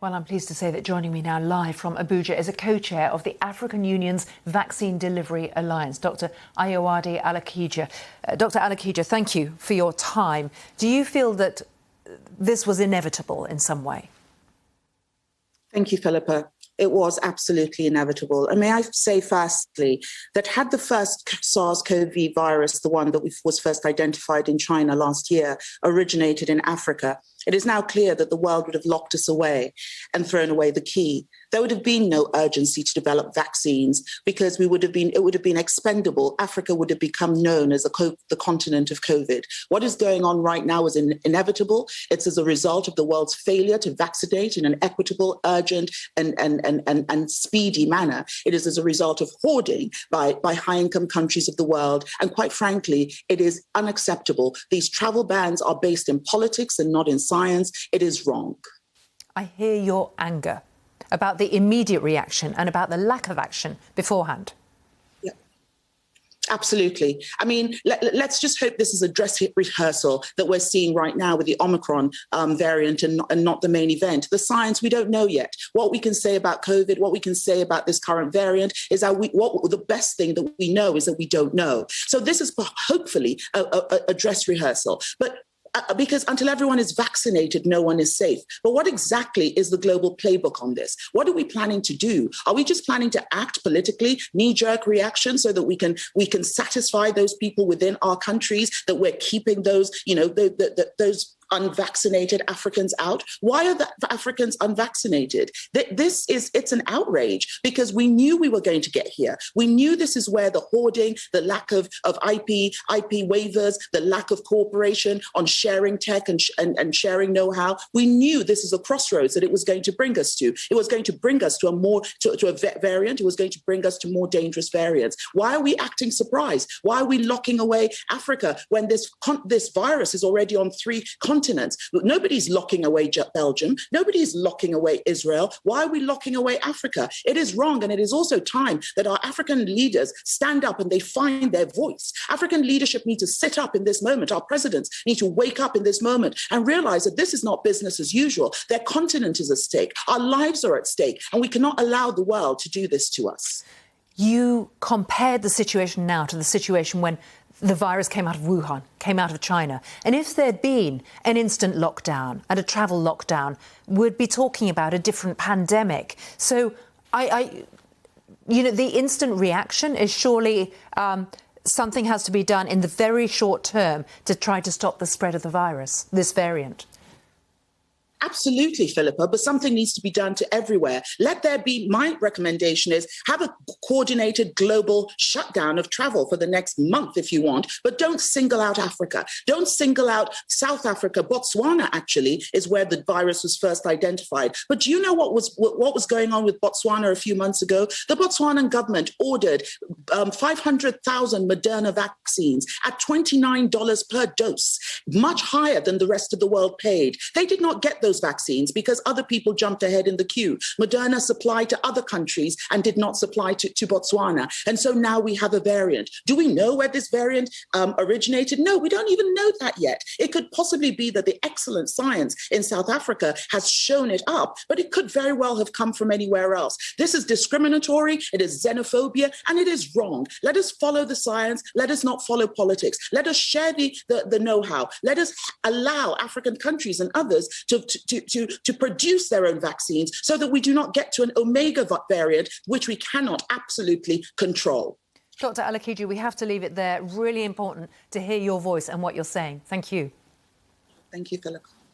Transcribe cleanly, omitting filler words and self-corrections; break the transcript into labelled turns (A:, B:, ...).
A: Well, I'm pleased to say that joining me now live from Abuja is a co-chair of the African Union's Vaccine Delivery Alliance, Dr. Ayowade Alakija. Dr. Alakija, thank you for your time. Do you feel that this was inevitable in some way?
B: Thank you, Philippa. It was absolutely inevitable. And may I say firstly that had the first SARS-CoV virus, the one that was first identified in China last year, originated in Africa, it is now clear that the world would have locked us away and thrown away the key. There would have been no urgency to develop vaccines because it would have been expendable. Africa would have become known as the continent of COVID. What is going on right now is inevitable. It's as a result of the world's failure to vaccinate in an equitable, urgent, and speedy manner. It is as a result of hoarding by high-income countries of the world. And quite frankly, it is unacceptable. These travel bans are based in politics and not in science. It is wrong.
A: I hear your anger about the immediate reaction and about the lack of action beforehand.
B: Yeah, absolutely. I mean, let's just hope this is a dress rehearsal that we're seeing right now with the Omicron variant and not the main event. The science, we don't know yet. What we can say about COVID, what we can say about this current variant is that the best thing that we know is that we don't know. So this is hopefully a dress rehearsal. But because until everyone is vaccinated, no one is safe. But what exactly is the global playbook on this? What are we planning to do? Are we just planning to act politically, knee-jerk reaction, so that we can satisfy those people within our countries that we're keeping those, those unvaccinated Africans out? Why are the Africans unvaccinated? It's an outrage because we knew we were going to get here. We knew this is where the hoarding, the lack of IP waivers, the lack of cooperation on sharing tech and sharing know-how. We knew this is a crossroads that it was going to bring us to. It was going to bring us to a variant. It was going to bring us to more dangerous variants. Why are we acting surprised? Why are we locking away Africa when this virus is already on 3 continents? Nobody's locking away Belgium. Nobody's locking away Israel. Why are we locking away Africa? It is wrong. And it is also time that our African leaders stand up and they find their voice. African leadership need to sit up in this moment. Our presidents need to wake up in this moment and realize that this is not business as usual. Their continent is at stake. Our lives are at stake. And we cannot allow the world to do this to us.
A: You compared the situation now to the situation when the virus came out of Wuhan, came out of China. And if there'd been an instant lockdown and a travel lockdown, we'd be talking about a different pandemic. So the instant reaction is surely something has to be done in the very short term to try to stop the spread of the virus, this variant.
B: Absolutely, Philippa, but something needs to be done to everywhere. Let there be, my recommendation is have a coordinated global shutdown of travel for the next month if you want, but don't single out Africa. Don't single out South Africa. Botswana actually is where the virus was first identified. But do you know what was going on with Botswana a few months ago? The Botswanan government ordered 500,000 Moderna vaccines at $29 per dose, much higher than the rest of the world paid. They did not get those vaccines because other people jumped ahead in the queue. Moderna supplied to other countries and did not supply to Botswana. And so now we have a variant. Do we know where this variant originated? No, we don't even know that yet. It could possibly be that the excellent science in South Africa has shown it up, but it could very well have come from anywhere else. This is discriminatory, it is xenophobia, and it is wrong. Let us follow the science. Let us not follow politics. Let us share the know-how. Let us allow African countries and others to produce their own vaccines so that we do not get to an Omega variant, which we cannot absolutely control.
A: Dr. Alakija, we have to leave it there. Really important to hear your voice and what you're saying. Thank you.
B: Thank you, Philip.